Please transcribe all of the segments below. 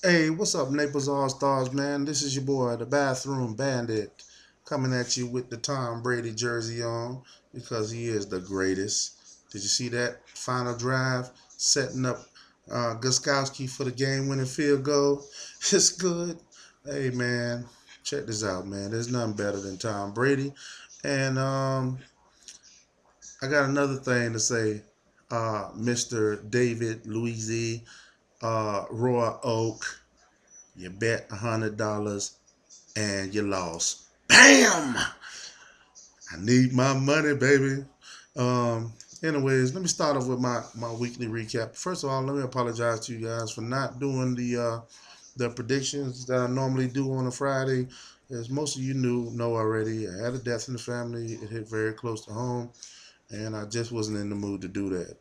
Hey, what's up, Naples All Stars, man? This is your boy, the Bathroom Bandit, coming at you with the Tom Brady jersey on because he is the greatest. Did you see that final drive setting up Guskowski for the game-winning field goal? It's good. Hey, man, check this out, man. There's nothing better than Tom Brady, and I got another thing to say, Mr. David Luizy, Roy Oak. You bet $100 and you lost. Bam! I need my money, baby. Um, anyways, let me start off with my weekly recap. First of all, let me apologize to you guys for not doing the predictions that I normally do on a Friday. As most of you know already, I had a death in the family. It hit very close to home, and I just wasn't in the mood to do that.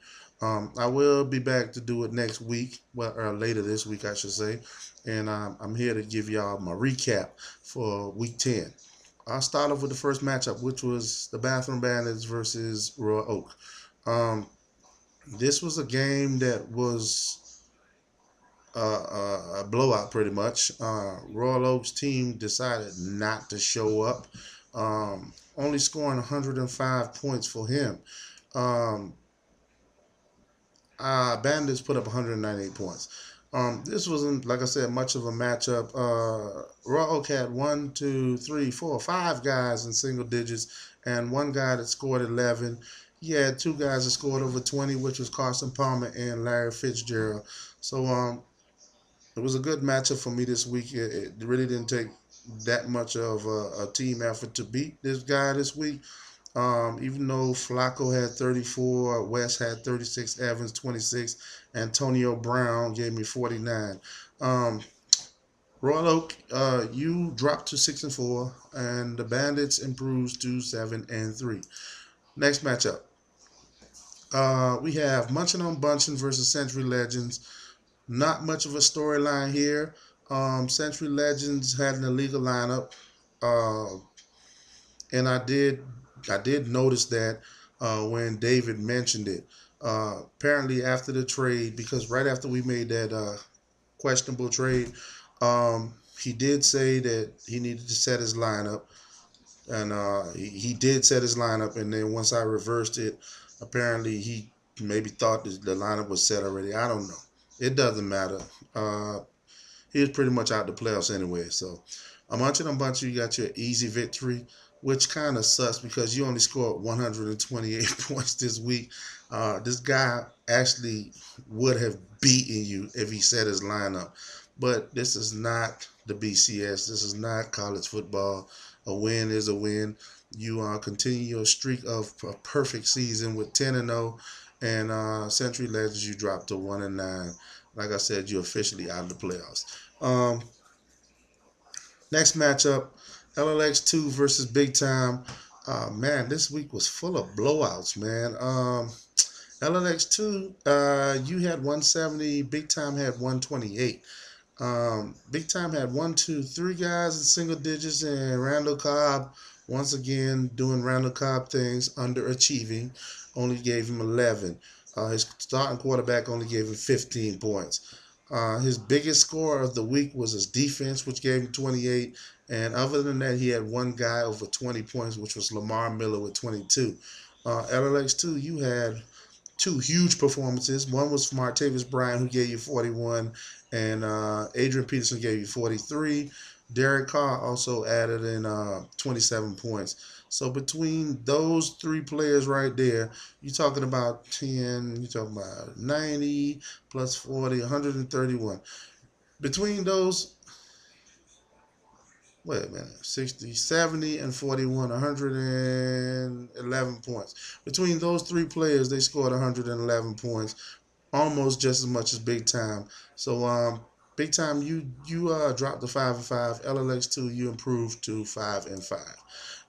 I will be back to do it next week, well, or later this week, I should say. And I'm here to give y'all my recap for week 10. I'll start off with the first matchup, which was the Bathroom Bandits versus Royal Oak. Um, this was a game that was a blowout, pretty much. Royal Oak's team decided not to show up, only scoring 105 points for him. Um, Bandits put up 198 points. This wasn't, like I said, much of a matchup. Raw Oak had one, two, three, four, five guys in single digits, and one guy that scored 11. He had two guys that scored over 20, which was Carson Palmer and Larry Fitzgerald. So it was a good matchup for me this week. It really didn't take that much of a team effort to beat this guy this week. Even though Flacco had 34, West had 36, Evans 26, Antonio Brown gave me 49. Um, Royal Oak, you dropped to 6-4, and the Bandits improves to 7-3. Next matchup, we have Munchin on Bunchin versus Century Legends. Not much of a storyline here. Century Legends had an illegal lineup. Uh, and I did notice that when David mentioned it. Apparently after the trade, because right after we made that questionable trade, he did say that he needed to set his lineup, and he did set his lineup. And then once I reversed it, apparently he maybe thought that the lineup was set already. I don't know. It doesn't matter. Uh, he was pretty much out the playoffs anyway. So a bunch of them bunch you got your easy victory, which kind of sucks because you only scored 128 points this week. This guy actually would have beaten you if he set his lineup. But this is not the BCS. This is not college football. A win is a win. You continue your streak of a perfect season with 10-0, and Century Legends you dropped to 1-9. Like I said, you're officially out of the playoffs. Um, Next matchup, LLX2 versus Big Time. Man, this week was full of blowouts, man. LLX2, you had 170. Big Time had 128. Big Time had one, two, three guys in single digits, and Randall Cobb, once again, doing Randall Cobb things, underachieving, only gave him 11. His starting quarterback only gave him 15 points. His biggest score of the week was his defense, which gave him 28. And other than that, he had one guy over 20 points, which was Lamar Miller with 22. LLX2, you had two huge performances. One was from Martavis Bryant, who gave you 41, and Adrian Peterson gave you 43. Derek Carr also added in 27 points. So between those three players right there, you're talking about 10, you're talking about 90 plus 40, 131. Between those, wait a minute, 60, 70, and 41, 111 points. Between those three players, they scored 111 points, almost just as much as Big Time. So, Big Time, you dropped to 5-5. LLX2, you improved to 5-5.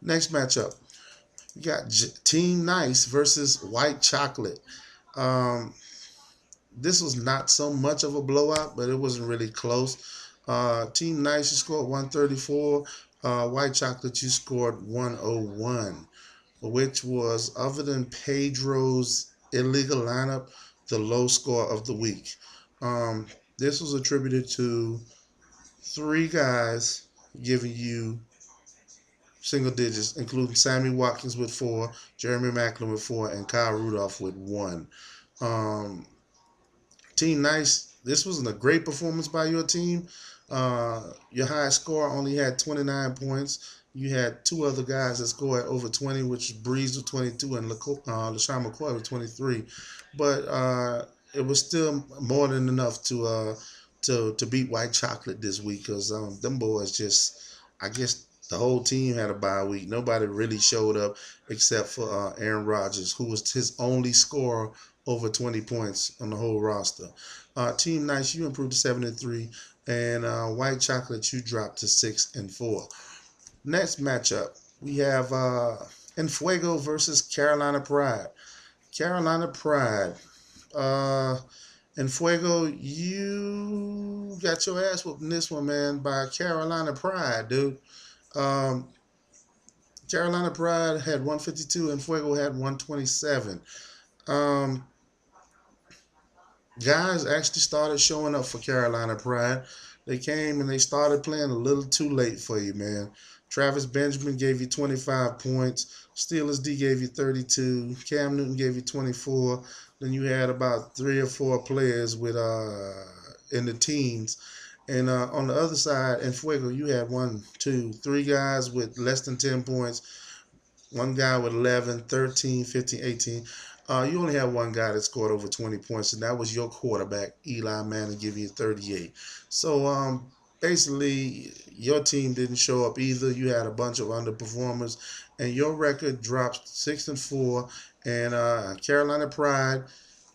Next matchup, you got Team Nice versus White Chocolate. Um, this was not so much of a blowout, but it wasn't really close. Team Nice, you scored 134. White Chocolate, you scored 101, which was, other than Pedro's illegal lineup, the low score of the week. Um, This was attributed to three guys giving you single digits, including Sammy Watkins with 4, Jeremy Maclin with 4, and Kyle Rudolph with 1. Um, Team Nice, this wasn't a great performance by your team. Your highest score only had 29 points. You had two other guys that scored over 20, which is Breeze with 22 and LaShawn McCoy with 23. But it was still more than enough to beat White Chocolate this week because them boys just, I guess the whole team had a bye week. Nobody really showed up except for Aaron Rodgers, who was his only scorer over 20 points on the whole roster. Team Nice, you improved to 7-3, and White Chocolate, you dropped to 6-4. Next matchup, we have Enfuego versus Carolina Pride. Carolina Pride. Enfuego, you got your ass whooped in this one, man, by Carolina Pride, dude. Um, Carolina Pride had 152 and Fuego had 127. Um, Guys actually started showing up for Carolina Pride. They came and they started playing a little too late for you, man. Travis Benjamin gave you 25 points. Steelers D gave you 32. Cam Newton gave you 24. Then you had about 3 or 4 players with in the teens. And on the other side, in Fuego, you had 1, 2, 3 guys with less than 10 points, one guy with 11, 13, 15, 18. You only had one guy that scored over 20 points, and that was your quarterback, Eli Manning, giving you 38. So basically, your team didn't show up either. You had a bunch of underperformers, and your record dropped 6-4. And Carolina Pride,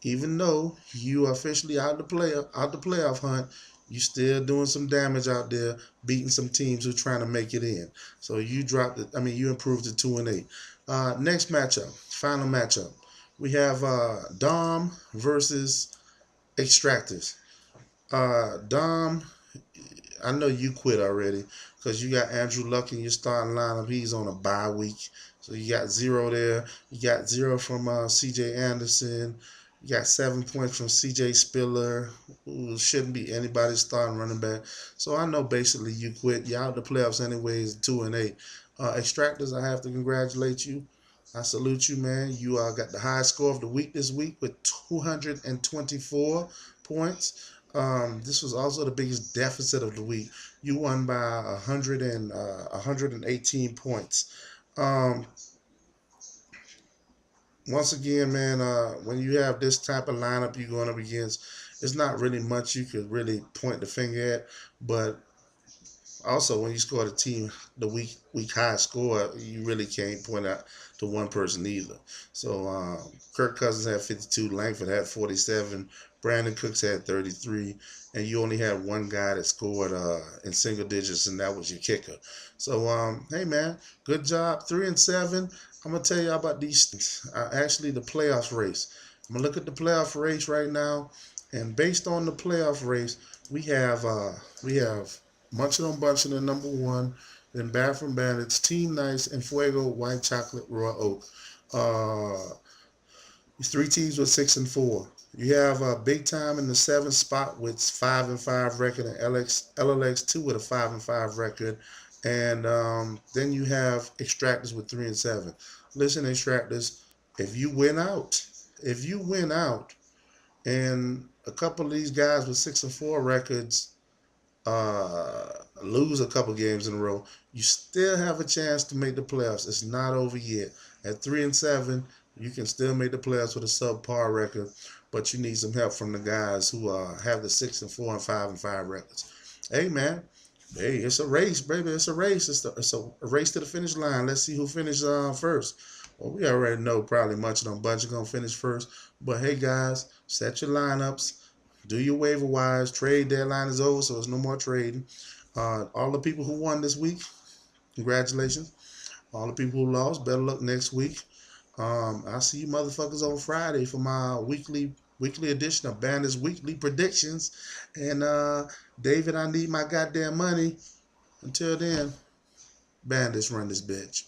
even though you are officially out the playoff hunt, you still doing some damage out there, beating some teams who are trying to make it in. So you dropped it. I mean, you improved to 2-8. Next matchup, final matchup, we have Dom versus Extractors. Dom, I know you quit already because you got Andrew Luck in your starting lineup. He's on a bye week. So you got 0 there. You got 0 from CJ Anderson. You got 7 points from CJ Spiller, who shouldn't be anybody's starting running back. So I know basically you quit. You're out the playoffs anyways, 2-8. Extractors, I have to congratulate you. I salute you, man. You got the highest score of the week this week with 224 points. This was also the biggest deficit of the week. You won by 118 points. Once again, man, when you have this type of lineup you're going up against, it's not really much you could really point the finger at. But also, when you score the week high score, you really can't point out to one person either. So Kirk Cousins had 52, Langford had 47, Brandon Cooks had 33, and you only had one guy that scored in single digits, and that was your kicker. So hey man, good job, 3-7. I'm gonna tell you about these things. Actually, the playoff race. I'm gonna look at the playoff race right now, and based on the playoff race, we have Munchin on Bunchin at number 1, then Bathroom Bandits, Team Nice, and Fuego, White Chocolate, Raw Oak. These 3 teams with 6-4. You have Big Time in the 7th spot with 5-5 record, and LLX 2 with a 5-5 record. And then you have Extractors with 3-7. Listen, Extractors, if you win out, and a couple of these guys with 6-4 records lose a couple games in a row, you still have a chance to make the playoffs. It's not over yet. At 3-7, you can still make the playoffs with a subpar record, but you need some help from the guys who have the 6-4 and 5-5 records. Hey man, hey, it's a race, baby. It's a race. It's a race to the finish line. Let's see who finishes first. Well, we already know probably Munchin on Bunch are gonna finish first. But hey guys, set your lineups. Do your waiver wires. Trade deadline is over, so there's no more trading. All the people who won this week, congratulations. All the people who lost, better luck next week. I'll see you motherfuckers on Friday for my weekly edition of Bandits Weekly Predictions. And David, I need my goddamn money. Until then, Bandits run this bitch.